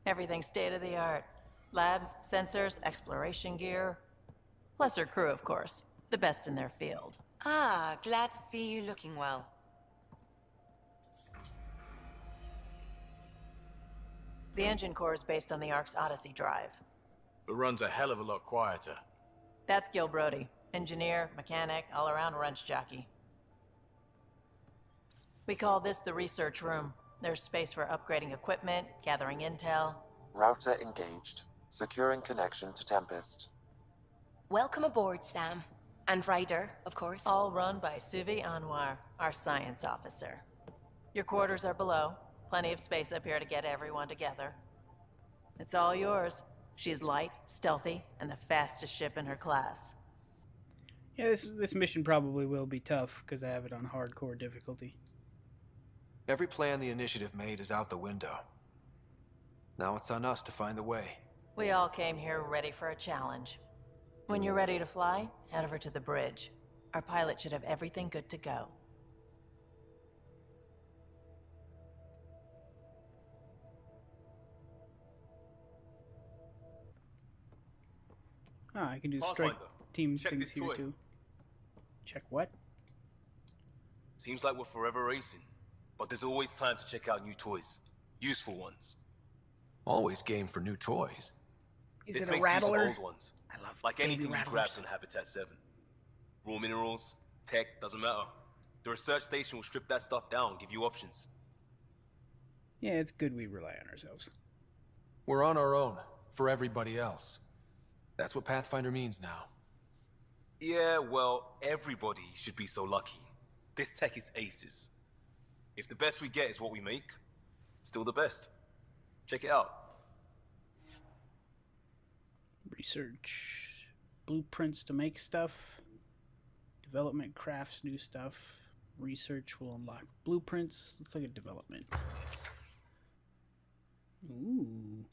Everything state-of-the-art. Labs, sensors, exploration gear. Plus her crew, of course. The best in their field. Ah, glad to see you looking well. The engine core is based on the Ark's Odyssey drive. But runs a hell of a lot quieter. That's Gil Brody. Engineer, mechanic, all-around wrench jockey. We call this the research room. There's space for upgrading equipment, gathering intel. Router engaged. Securing connection to Tempest. Welcome aboard, Sam. And Ryder, of course. All run by Suvi Anwar, our science officer. Your quarters are below. Plenty of space up here to get everyone together. It's all yours. She's light, stealthy, and the fastest ship in her class. Yeah, this mission probably will be tough, because I have it on hardcore difficulty. Every plan the initiative made is out the window. Now it's on us to find the way. We all came here ready for a challenge. When you're ready to fly, head over to the bridge. Our pilot should have everything good to go. Ah, I can do strike teams things here too. Check what? Seems like we're forever racing, but there's always time to check out new toys. Useful ones. Always game for new toys. Is This it a makes use of rattler? old ones. I love Like baby anything you rattlers. grabbed on Habitat 7. Raw minerals, tech, doesn't matter. The research station will strip that stuff down, give you options. Yeah, it's good we rely on ourselves. We're on our own, for everybody else. That's what Pathfinder means now. Yeah, well, everybody should be so lucky. This tech is aces. If the best we get is what we make, still the best. Check it out. Research. Blueprints to make stuff. Development crafts new stuff. Research will unlock blueprints. Looks like a development. Ooh.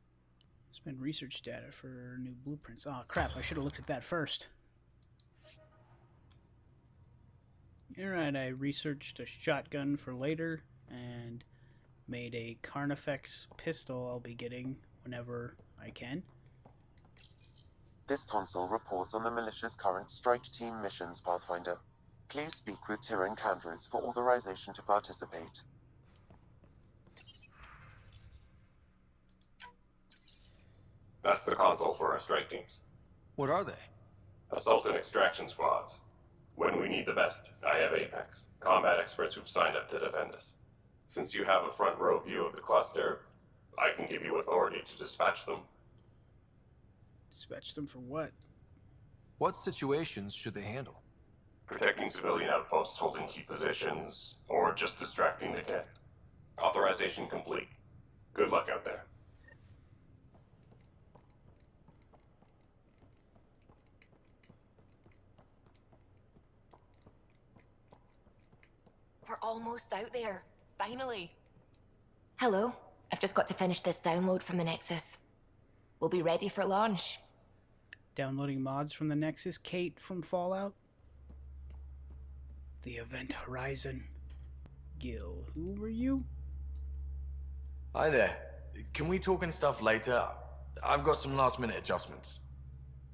Spend research data for new blueprints. Oh crap, I should have looked at that first. Alright, I researched a shotgun for later and made a Carnifex pistol I'll be getting whenever I can. This console reports on the militia's current strike team missions, Pathfinder. Please speak with Tyrion Candros for authorization to participate. That's the console for our strike teams. What are they? Assault and extraction squads. When we need the best, I have Apex, combat experts who've signed up to defend us. Since you have a front row view of the cluster, I can give you authority to dispatch them. Dispatch them for what? What situations should they handle? Protecting civilian outposts holding key positions, or just distracting the kit. Authorization complete. Good luck out there. We're almost out there. Finally. Hello. I've just got to finish this download from the Nexus. We'll be ready for launch. Downloading mods from the Nexus. Kate from Fallout. The Event Horizon. Gil, who were you? Hi there. Can we talk and stuff later? I've got some last minute adjustments.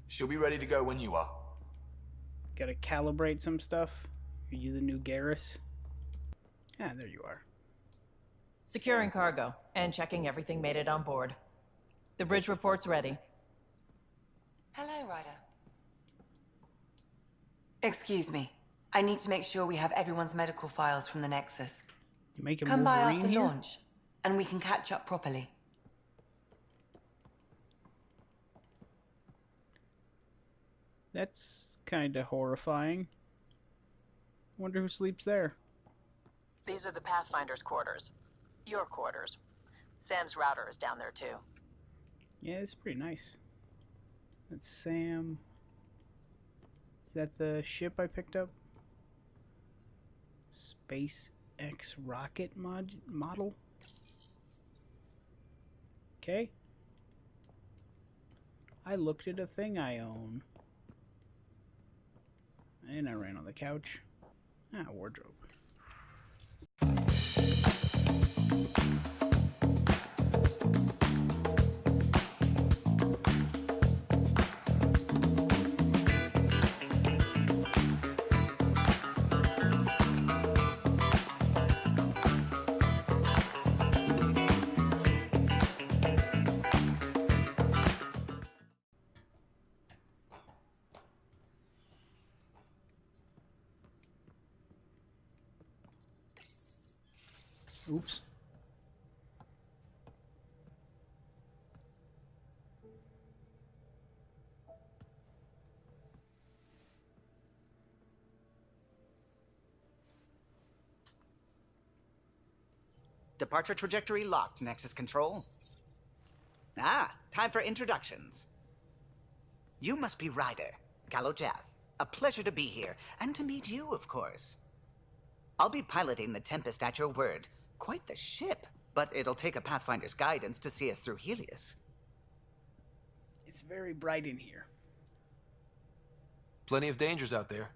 She'll be ready to go when you are. Gotta calibrate some stuff. Are you the new Garrus? Ah, there you are. Securing cargo and checking everything made it on board. The bridge report's ready. Hello, Ryder. Excuse me. I need to make sure we have everyone's medical files from the Nexus. You make a Come by Wolverine after here? launch, and we can catch up properly. That's kinda horrifying. Wonder who sleeps there. These are the Pathfinder's quarters. Your quarters. Sam's router is down there too. Yeah, it's pretty nice. That's Sam. Is that the ship I picked up? SpaceX rocket model? Okay. I looked at a thing I own. And I ran on the couch. Ah, wardrobe. Oops. Departure trajectory locked, Nexus Control. Ah, time for introductions. You must be Ryder, Gallo Jath. A pleasure to be here, and to meet you, of course. I'll be piloting the Tempest at your word. Quite the ship, but it'll take a Pathfinder's guidance to see us through Helios. It's very bright in here. Plenty of dangers out there,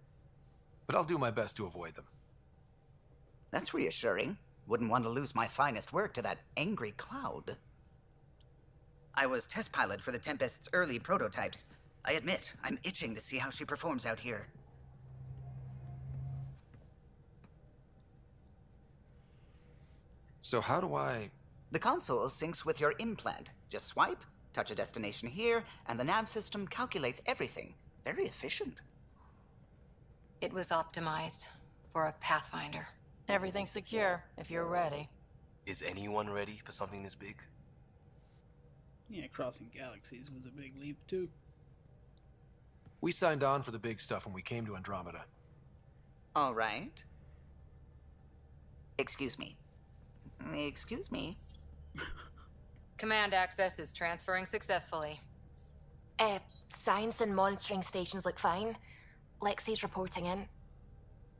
but I'll do my best to avoid them. That's reassuring. Wouldn't want to lose my finest work to that angry cloud. I was test pilot for the Tempest's early prototypes. I admit, I'm itching to see how she performs out here. So how do I... The console syncs with your implant. Just swipe, touch a destination here, and the nav system calculates everything. Very efficient. It was optimized for a Pathfinder. Everything's secure, if you're ready. Is anyone ready for something this big? Yeah, crossing galaxies was a big leap, too. We signed on for the big stuff when we came to Andromeda. All right. Excuse me. Excuse me. Command access is transferring successfully. Science and monitoring stations look fine. Lexi's reporting in.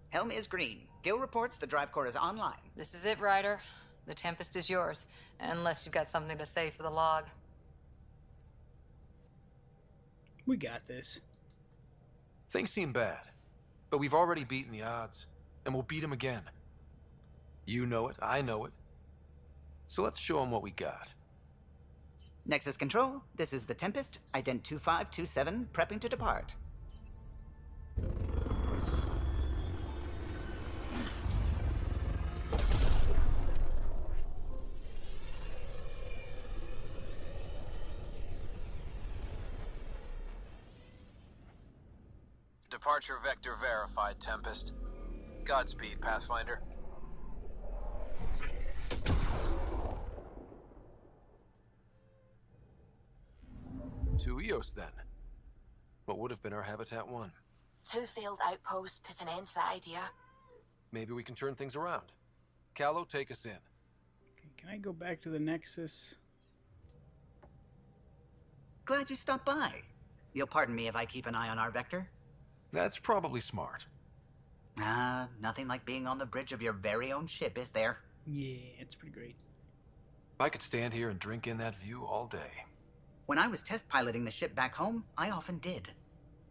Helm is green. Gil reports the drive core is online. This is it, Ryder. The Tempest is yours, unless you've got something to say for the log. We got this. Things seem bad, but we've already beaten the odds, and we'll beat them again. You know it, I know it. So let's show them what we got. Nexus Control, this is the Tempest, Ident 2527, prepping to depart. Departure vector verified, Tempest. Godspeed, Pathfinder. To Eos, then. What would have been our Habitat 1? 2 failed outposts put an end to that idea. Maybe we can turn things around. Callow, take us in. Okay, can I go back to the Nexus? Glad you stopped by. You'll pardon me if I keep an eye on our vector. That's probably smart. Nothing like being on the bridge of your very own ship, is there? Yeah, it's pretty great. I could stand here and drink in that view all day. When I was test piloting the ship back home, I often did.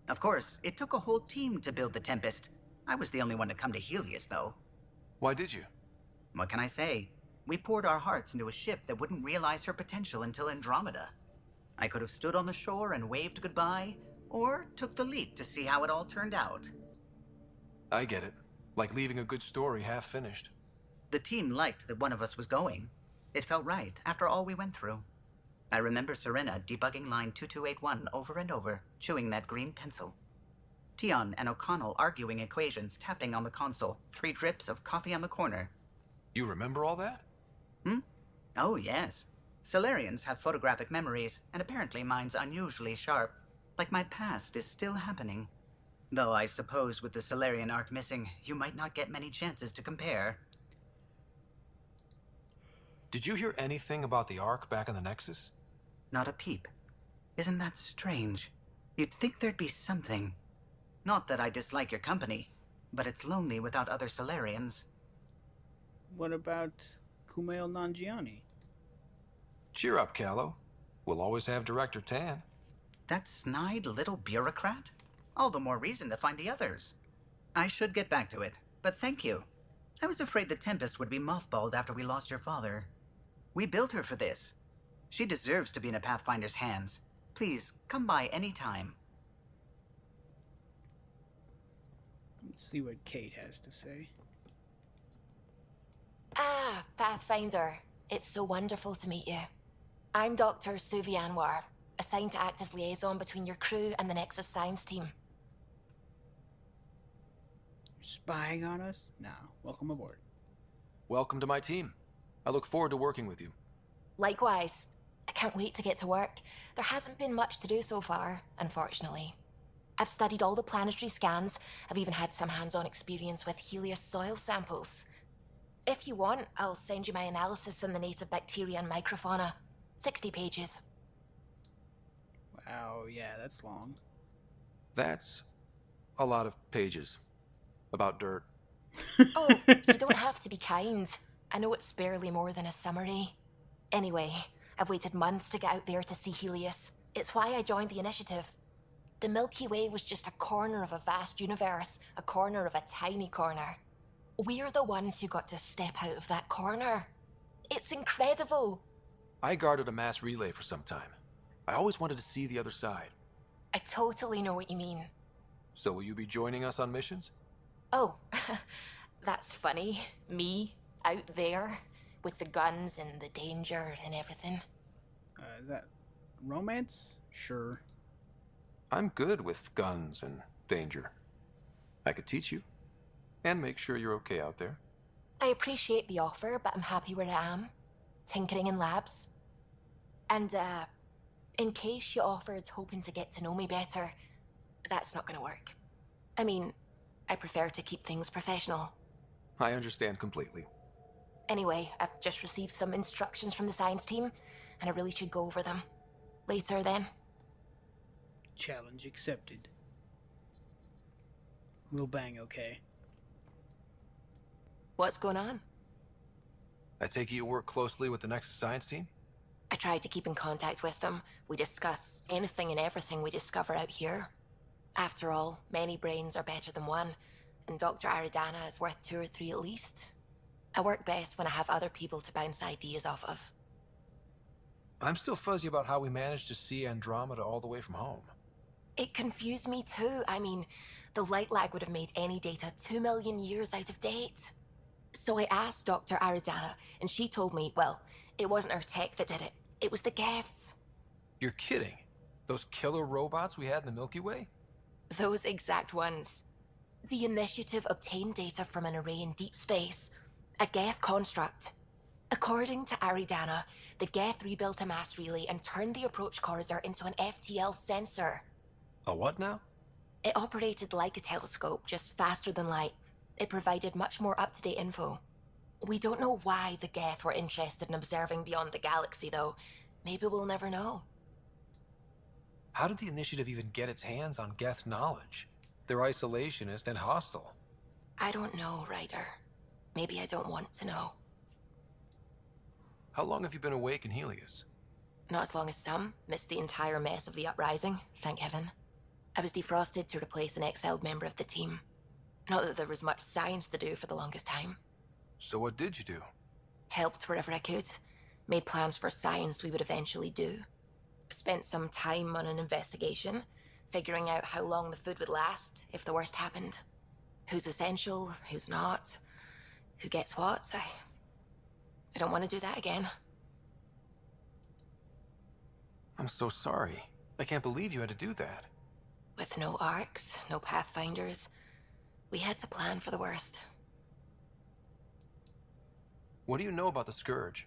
Of course, it took a whole team to build the Tempest. I was the only one to come to Helios, though. Why did you? What can I say? We poured our hearts into a ship that wouldn't realize her potential until Andromeda. I could have stood on the shore and waved goodbye, or took the leap to see how it all turned out. I get it. Like leaving a good story half finished. The team liked that one of us was going. It felt right after all we went through. I remember Serena debugging line 2281 over and over, chewing that green pencil. Tion and O'Connell arguing equations, tapping on the console, 3 drips of coffee on the corner. You remember all that? Oh, yes. Solarians have photographic memories, and apparently mine's unusually sharp. Like my past is still happening. Though I suppose with the Solarian arc missing, you might not get many chances to compare. Did you hear anything about the Ark back in the Nexus? Not a peep. Isn't that strange? You'd think there'd be something. Not that I dislike your company, but it's lonely without other Solarians. What about Kumail Nanjiani? Cheer up, Callow. We'll always have Director Tan. That snide little bureaucrat? All the more reason to find the others. I should get back to it, but thank you. I was afraid the Tempest would be mothballed after we lost your father. We built her for this. She deserves to be in a Pathfinder's hands. Please, come by any time. Let's see what Kate has to say. Ah, Pathfinder. It's so wonderful to meet you. I'm Dr. Suvi Anwar, assigned to act as liaison between your crew and the Nexus science team. You're spying on us? No. Welcome aboard. Welcome to my team. I look forward to working with you. Likewise. I can't wait to get to work. There hasn't been much to do so far, unfortunately. I've studied all the planetary scans. I've even had some hands-on experience with Helios soil samples. If you want, I'll send you my analysis on the native bacteria and microfauna. 60 pages. Wow, yeah, that's long. That's a lot of pages. About dirt. Oh, you don't have to be kind. I know it's barely more than a summary. Anyway, I've waited months to get out there to see Helios. It's why I joined the initiative. The Milky Way was just a corner of a vast universe, a corner of a tiny corner. We're the ones who got to step out of that corner. It's incredible. I guarded a mass relay for some time. I always wanted to see the other side. I totally know what you mean. So will you be joining us on missions? Oh, that's funny. Me, out there, with the guns and the danger and everything. Is that romance? Sure. I'm good with guns and danger. I could teach you. And make sure you're okay out there. I appreciate the offer, but I'm happy where I am. Tinkering in labs. And, in case you offered hoping to get to know me better, that's not gonna work. I mean, I prefer to keep things professional. I understand completely. Anyway, I've just received some instructions from the science team, and I really should go over them. Later, then. Challenge accepted. We'll bang, okay? What's going on? I take it you work closely with the Nexus science team? I try to keep in contact with them. We discuss anything and everything we discover out here. After all, many brains are better than one, and Dr. Aridana is worth 2 or 3 at least. I work best when I have other people to bounce ideas off of. I'm still fuzzy about how we managed to see Andromeda all the way from home. It confused me too. I mean, the light lag would have made any data 2 million years out of date. So I asked Dr. Aridana, and she told me, well, it wasn't her tech that did it. It was the Geths. You're kidding. Those killer robots we had in the Milky Way? Those exact ones. The initiative obtained data from an array in deep space, a Geth construct. According to Aridana, the Geth rebuilt a mass relay and turned the approach corridor into an FTL sensor. A what now? It operated like a telescope, just faster than light. It provided much more up-to-date info. We don't know why the Geth were interested in observing beyond the galaxy, though. Maybe we'll never know. How did the initiative even get its hands on Geth knowledge? They're isolationist and hostile. I don't know, Ryder. Maybe I don't want to know. How long have you been awake in Helios? Not as long as some. Missed the entire mess of the uprising, thank heaven. I was defrosted to replace an exiled member of the team. Not that there was much science to do for the longest time. So what did you do? Helped wherever I could. Made plans for science we would eventually do. Spent some time on an investigation, figuring out how long the food would last if the worst happened. Who's essential, who's not, who gets what. I don't want to do that again. I'm so sorry. I can't believe you had to do that. With no arcs, no pathfinders, we had to plan for the worst. What do you know about the Scourge?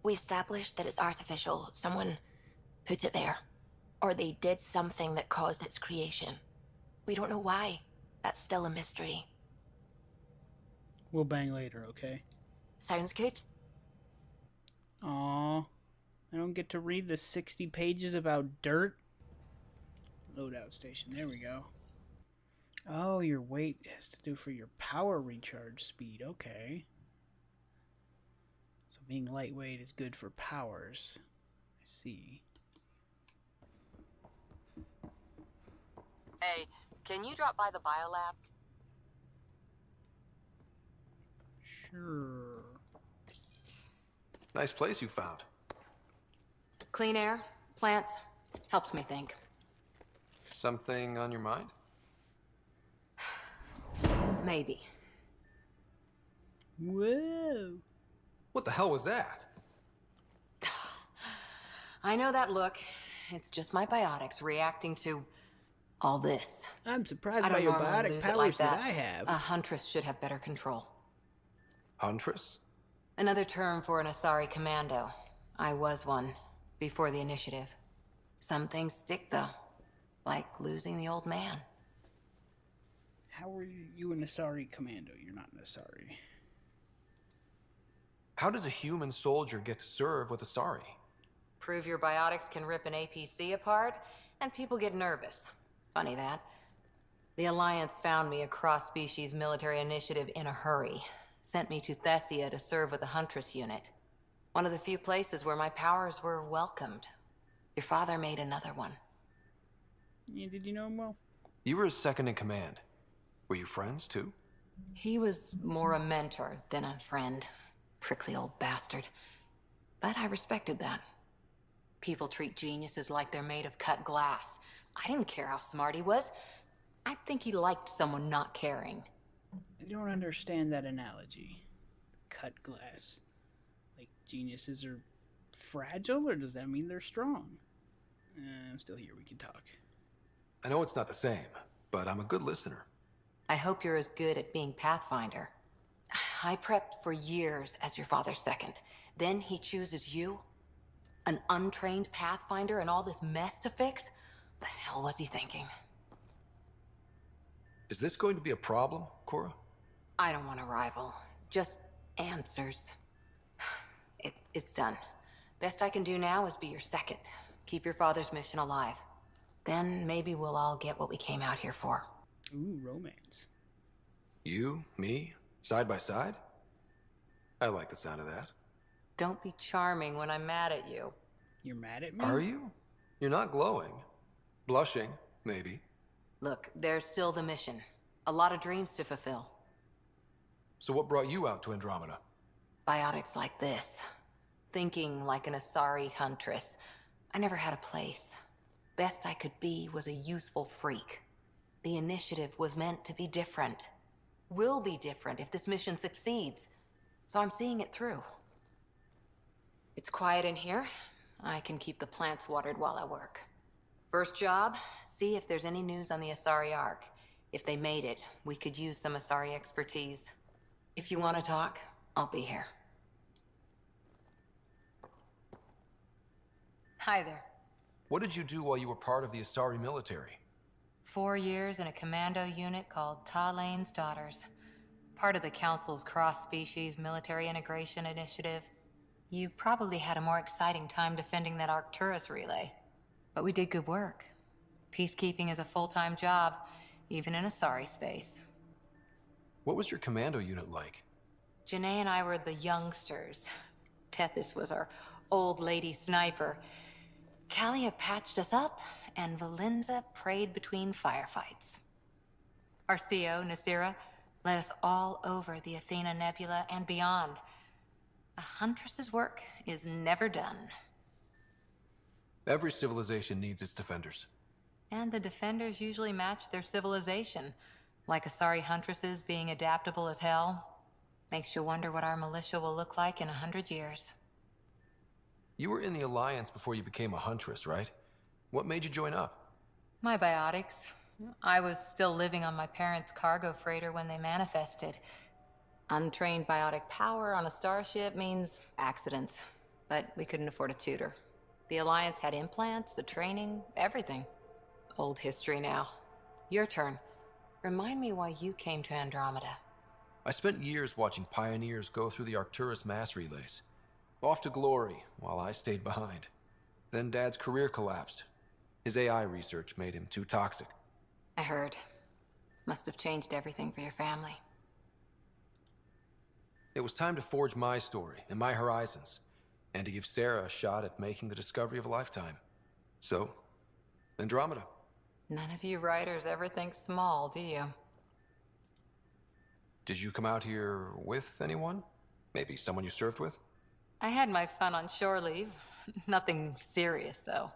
We established that it's artificial. Someone put it there. Or they did something that caused its creation. We don't know why. That's still a mystery. We'll bang later, okay? Sounds good. Aw. I don't get to read the 60 pages about dirt. Loadout station. There we go. Oh, your weight has to do for your power recharge speed. Okay. So being lightweight is good for powers. I see. Hey, can you drop by the biolab? Sure. Nice place you found. Clean air, plants, helps me think. Something on your mind? Maybe. Whoa. What the hell was that? I know that look. It's just my biotics reacting to all this. I'm surprised I by don't your normally biotic lose it powers like that that. I have. A huntress should have better control. Huntress? Another term for an Asari commando. I was one, before the initiative. Some things stick, though. Like losing the old man. How are you an Asari commando? You're not an Asari. How does a human soldier get to serve with Asari? Prove your biotics can rip an APC apart, and people get nervous. Funny that. The Alliance found me a cross-species military initiative in a hurry. Sent me to Thessia to serve with the Huntress unit. One of the few places where my powers were welcomed. Your father made another one. Yeah, did you know him well? You were his second in command. Were you friends, too? He was more a mentor than a friend. Prickly old bastard. But I respected that. People treat geniuses like they're made of cut glass. I didn't care how smart he was. I think he liked someone not caring. I don't understand that analogy. Cut glass. Like, geniuses are fragile, or does that mean they're strong? I'm still here, we can talk. I know it's not the same, but I'm a good listener. I hope you're as good at being Pathfinder. I prepped for years as your father's second. Then he chooses you? An untrained Pathfinder and all this mess to fix? The hell was he thinking? Is this going to be a problem, Cora? I don't want a rival. Just answers. It's done. Best I can do now is be your second. Keep your father's mission alive. Then maybe we'll all get what we came out here for. Ooh, romance. You, me, side by side? I like the sound of that. Don't be charming when I'm mad at you. You're mad at me? Are you? You're not glowing. Blushing, maybe. Look, there's still the mission. A lot of dreams to fulfill. So what brought you out to Andromeda? Biotics like this. Thinking like an Asari huntress. I never had a place. Best I could be was a useful freak. The initiative was meant to be different. Will be different if this mission succeeds. So I'm seeing it through. It's quiet in here. I can keep the plants watered while I work. First job, see if there's any news on the Asari Ark. If they made it, we could use some Asari expertise. If you want to talk, I'll be here. Hi there. What did you do while you were part of the Asari military? 4 years in a commando unit called Talane's Daughters. Part of the Council's cross-species military integration initiative. You probably had a more exciting time defending that Arcturus relay. But we did good work. Peacekeeping is a full-time job, even in Asari space. What was your commando unit like? Janae and I were the youngsters. Tethys was our old lady sniper. Kalia patched us up, and Valenza prayed between firefights. Our CO, Nasira, led us all over the Athena Nebula and beyond. A huntress's work is never done. Every civilization needs its defenders. And the defenders usually match their civilization, like Asari huntresses being adaptable as hell. Makes you wonder what our militia will look like in 100 years. You were in the Alliance before you became a huntress, right? What made you join up? My biotics. I was still living on my parents' cargo freighter when they manifested. Untrained biotic power on a starship means accidents, but we couldn't afford a tutor. The Alliance had implants, the training, everything. Old history now. Your turn. Remind me why you came to Andromeda. I spent years watching pioneers go through the Arcturus mass relays. Off to glory, while I stayed behind. Then Dad's career collapsed. His AI research made him too toxic. I heard. Must have changed everything for your family. It was time to forge my story and my horizons, and to give Sarah a shot at making the discovery of a lifetime. So, Andromeda. None of you writers ever think small, do you? Did you come out here with anyone? Maybe someone you served with? I had my fun on shore leave. Nothing serious, though.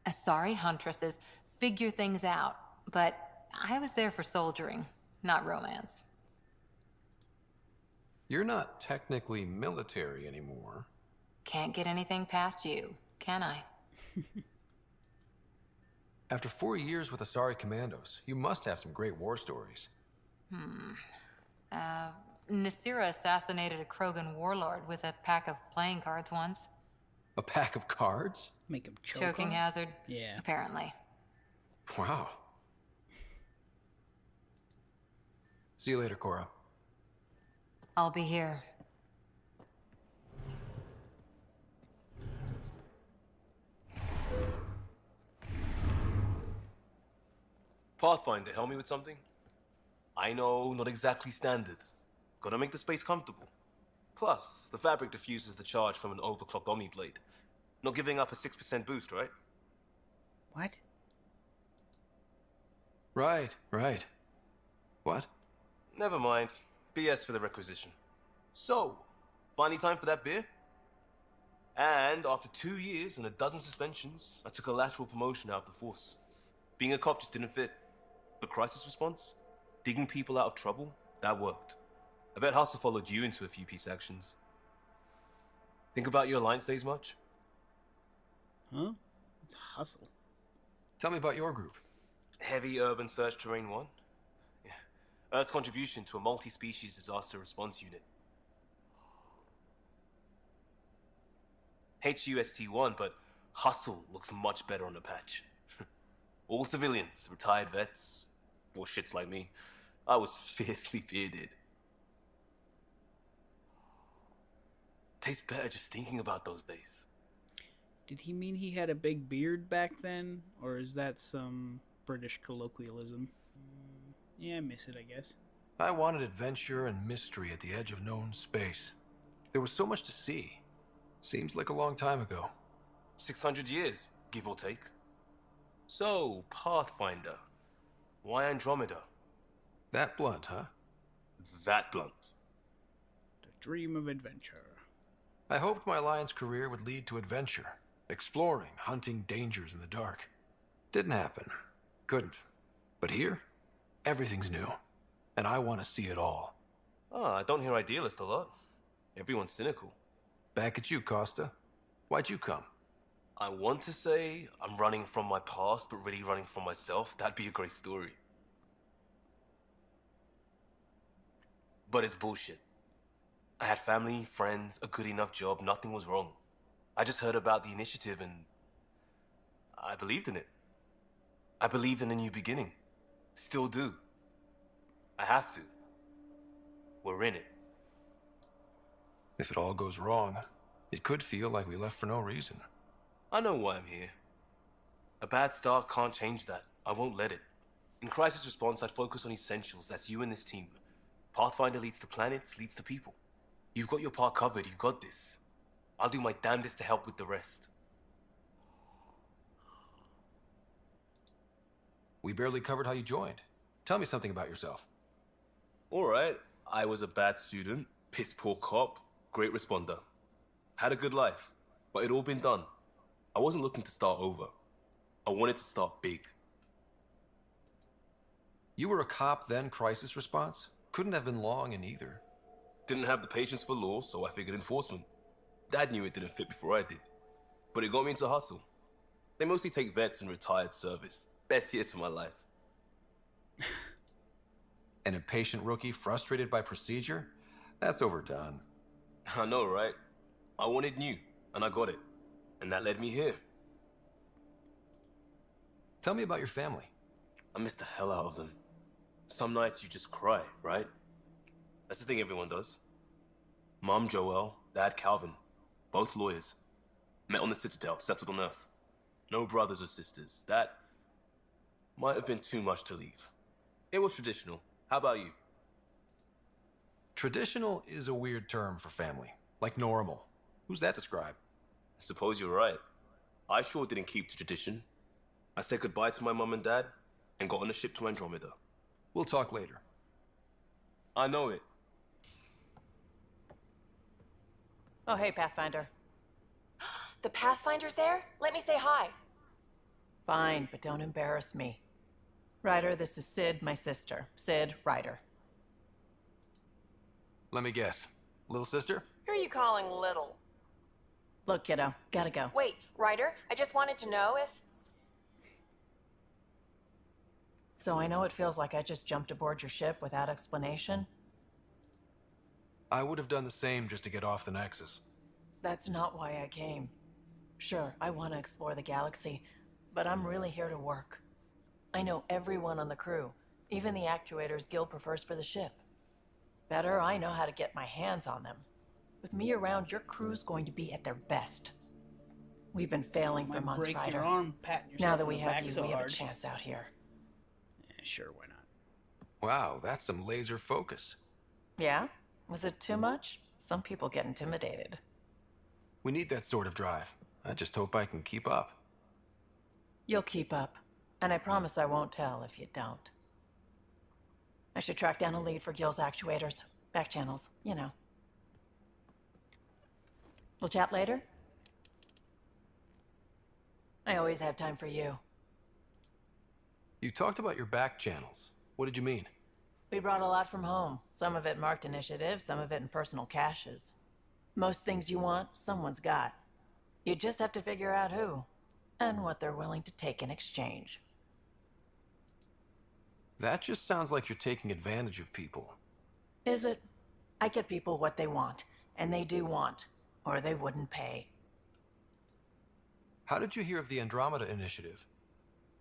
Asari huntresses figure things out, but I was there for soldiering, not romance. You're not technically military anymore. Can't get anything past you, can I? After 4 years with Asari commandos, you must have some great war stories. Nasira assassinated a Krogan warlord with a pack of playing cards once. A pack of cards? Make him choke Choking on? hazard? Yeah. Apparently. Wow. See you later, Cora. I'll be here. Pathfinder, help me with something? I know, not exactly standard. Gotta make the space comfortable. Plus, the fabric diffuses the charge from an overclocked Omni blade. Not giving up a 6% boost, right? What? Right. What? Never mind. BS for the requisition. So, finally time for that beer? And after 2 years and a dozen suspensions, I took a lateral promotion out of the force. Being a cop just didn't fit. But crisis response? Digging people out of trouble? That worked. I bet Hustle followed you into a few peace actions. Think about your Alliance days much? Huh? It's Hustle. Tell me about your group. Heavy Urban Search Terrain 1? Yeah. Earth's contribution to a multi-species disaster response unit. HUST-1, but Hustle looks much better on the patch. All civilians, retired vets, or shits like me. I was fiercely bearded. Tastes better just thinking about those days. Did he mean he had a big beard back then? Or is that some British colloquialism? Yeah, I miss it, I guess. I wanted adventure and mystery at the edge of known space. There was so much to see. Seems like a long time ago. 600 years, give or take. So, Pathfinder. Why Andromeda? That blunt, huh? That blunt. The dream of adventure. I hoped my Alliance career would lead to adventure. Exploring, hunting dangers in the dark. Didn't happen. Couldn't. But here, everything's new. And I want to see it all. Ah, I don't hear idealist a lot. Everyone's cynical. Back at you, Costa. Why'd you come? I want to say I'm running from my past, but really running from myself. That'd be a great story. But it's bullshit. I had family, friends, a good enough job, nothing was wrong. I just heard about the initiative and I believed in it. I believed in a new beginning. Still do. I have to. We're in it. If it all goes wrong, it could feel like we left for no reason. I know why I'm here. A bad start can't change that. I won't let it. In crisis response, I'd focus on essentials. That's you and this team. Pathfinder leads to planets, leads to people. You've got your part covered. You've got this. I'll do my damnedest to help with the rest. We barely covered how you joined. Tell me something about yourself. Alright, I was a bad student, piss poor cop, great responder. Had a good life, but it'd all been done. I wasn't looking to start over. I wanted to start big. You were a cop, then crisis response? Couldn't have been long in either. Didn't have the patience for law, so I figured enforcement. Dad knew it didn't fit before I did. But it got me into hustle. They mostly take vets and retired service. Best years of my life. An impatient rookie frustrated by procedure? That's overdone. I know, right? I wanted new, and I got it. And that led me here. Tell me about your family. I miss the hell out of them. Some nights you just cry, right? That's the thing everyone does. Mom Joelle, Dad Calvin, both lawyers. Met on the Citadel, settled on Earth. No brothers or sisters. That might have been too much to leave. It was traditional. How about you? Traditional is a weird term for family. Like normal. Who's that describe? I suppose you're right. I sure didn't keep to tradition. I said goodbye to my mom and dad and got on a ship to Andromeda. We'll talk later. I know it. Oh, hey, Pathfinder. The Pathfinder's there? Let me say hi. Fine, but don't embarrass me. Ryder, this is Sid, my sister. Sid, Ryder. Let me guess. Little sister? Who are you calling little? Look, kiddo, gotta go. Wait, Ryder, I just wanted to know if... So I know it feels like I just jumped aboard your ship without explanation. I would have done the same just to get off the Nexus. That's not why I came. Sure, I want to explore the galaxy, but I'm really here to work. I know everyone on the crew, even the actuators Gil prefers for the ship. Better, I know how to get my hands on them. With me around, your crew's going to be at their best. We've been failing for Might months, break Ryder. your arm patting yourself Now that on we the have back you, so we have a hard. chance out here. Yeah, sure, why not? Wow, that's some laser focus. Yeah? Was it too much? Some people get intimidated. We need that sort of drive. I just hope I can keep up. You'll keep up. And I promise I won't tell if you don't. I should track down a lead for Gil's actuators. Back channels, you know. We'll chat later? I always have time for you. You talked about your back channels. What did you mean? We brought a lot from home. Some of it marked initiative, some of it in personal caches. Most things you want, someone's got. You just have to figure out who, and what they're willing to take in exchange. That just sounds like you're taking advantage of people. Is it? I get people what they want, and they do want, or they wouldn't pay. How did you hear of the Andromeda initiative?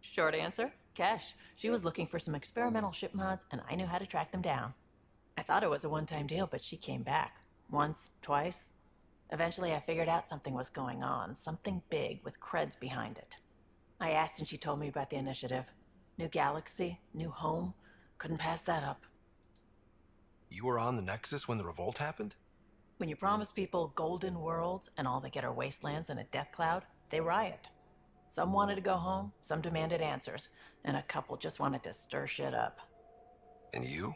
Short answer, Cash. She was looking for some experimental ship mods, and I knew how to track them down. I thought it was a one-time deal, but she came back. Once, twice. Eventually, I figured out something was going on, something big with creds behind it. I asked and she told me about the initiative. New galaxy, new home. Couldn't pass that up. You were on the Nexus when the revolt happened? When you promise people golden worlds and all they get are wastelands and a death cloud, they riot. Some wanted to go home, some demanded answers, and a couple just wanted to stir shit up. And you?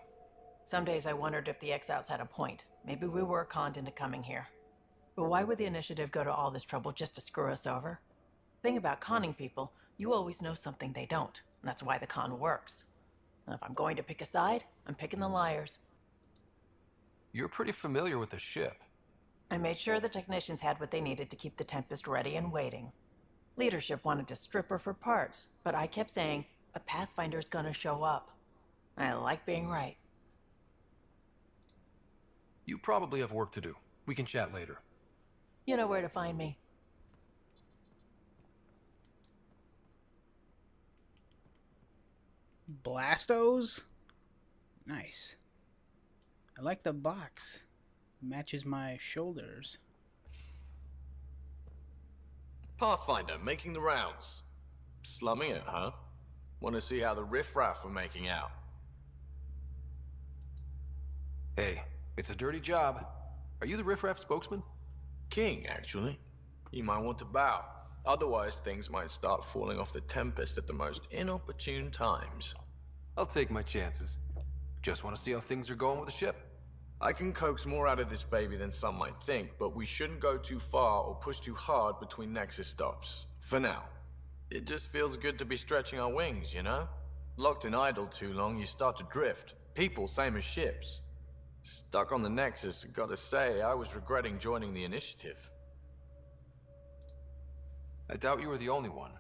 Some days I wondered if the exiles had a point. Maybe we were conned into coming here. But why would the initiative go to all this trouble just to screw us over? Thing about conning people, you always know something they don't. And that's why the con works. And if I'm going to pick a side, I'm picking the liars. You're pretty familiar with the ship. I made sure the technicians had what they needed to keep the Tempest ready and waiting. Leadership wanted to strip her for parts, but I kept saying, a Pathfinder's gonna show up. I like being right. You probably have work to do. We can chat later. You know where to find me. Blastos? Nice. I like the box. Matches my shoulders. Pathfinder, making the rounds. Slumming it, huh? Want to see how the riffraff are making out? Hey, it's a dirty job. Are you the riffraff spokesman? King, actually. You might want to bow. Otherwise, things might start falling off the Tempest at the most inopportune times. I'll take my chances. Just want to see how things are going with the ship. I can coax more out of this baby than some might think, but we shouldn't go too far or push too hard between Nexus stops. For now. It just feels good to be stretching our wings, you know? Locked in idle too long, you start to drift. People, same as ships. Stuck on the Nexus, gotta say, I was regretting joining the initiative. I doubt you were the only one.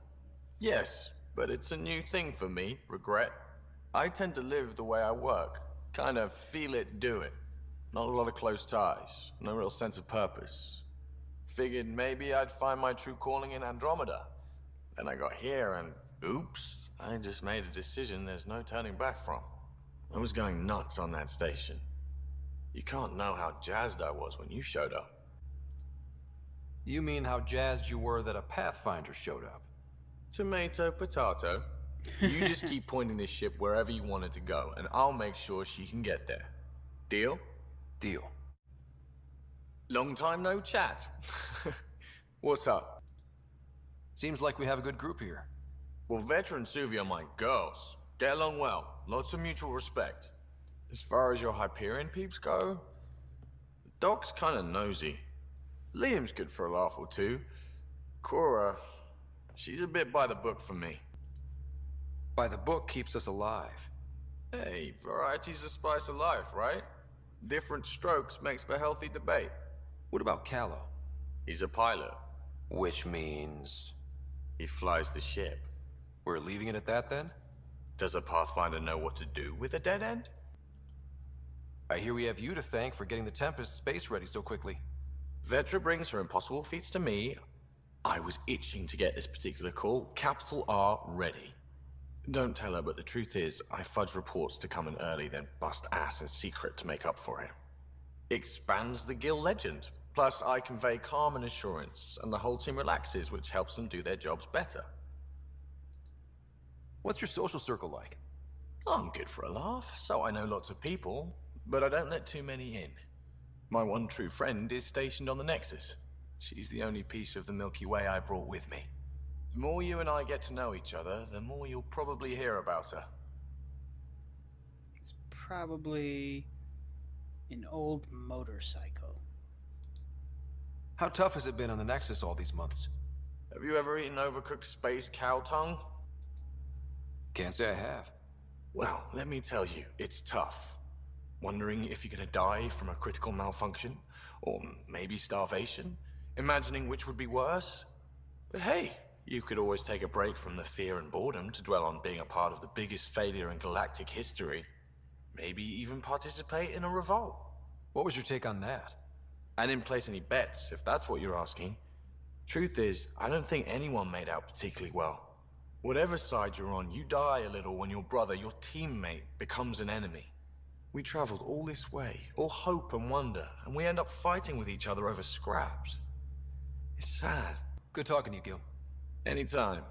Yes, but it's a new thing for me, regret. I tend to live the way I work. Kind of feel it, do it. Not a lot of close ties, no real sense of purpose. Figured maybe I'd find my true calling in Andromeda. Then I got here and, oops, I just made a decision there's no turning back from. I was going nuts on that station. You can't know how jazzed I was when you showed up. You mean how jazzed you were that a Pathfinder showed up? Tomato, potato. You just keep pointing this ship wherever you want it to go, and I'll make sure she can get there. Deal? Deal. Long time no chat. What's up? Seems like we have a good group here. Well, veteran Suvi are my girls. Get along well. Lots of mutual respect. As far as your Hyperion peeps go, the Doc's kinda nosy. Liam's good for a laugh or two. Cora, she's a bit by the book for me. By the book keeps us alive. Hey, variety's the spice of life, right? Different strokes makes for healthy debate. What about Callow? He's a pilot. Which means... He flies the ship. We're leaving it at that then? Does a Pathfinder know what to do with a dead end? I hear we have you to thank for getting the Tempest space ready so quickly. Vetra brings her impossible feats to me. I was itching to get this particular call. Capital R ready. Don't tell her, but the truth is, I fudge reports to come in early, then bust ass in secret to make up for it. Expands the guild legend. Plus, I convey calm and assurance, and the whole team relaxes, which helps them do their jobs better. What's your social circle like? I'm good for a laugh, so I know lots of people, but I don't let too many in. My one true friend is stationed on the Nexus. She's the only piece of the Milky Way I brought with me. The more you and I get to know each other, the more you'll probably hear about her. It's probably an old motorcycle. How tough has it been on the Nexus all these months? Have you ever eaten overcooked space cow tongue? Can't say I have. Well, let me tell you, it's tough. Wondering if you're gonna die from a critical malfunction, or maybe starvation, imagining which would be worse. But hey, you could always take a break from the fear and boredom to dwell on being a part of the biggest failure in galactic history. Maybe even participate in a revolt. What was your take on that? I didn't place any bets, if that's what you're asking. Truth is, I don't think anyone made out particularly well. Whatever side you're on, you die a little when your brother, your teammate, becomes an enemy. We traveled all this way, all hope and wonder, and we end up fighting with each other over scraps. It's sad. Good talking to you, Gil. Anytime.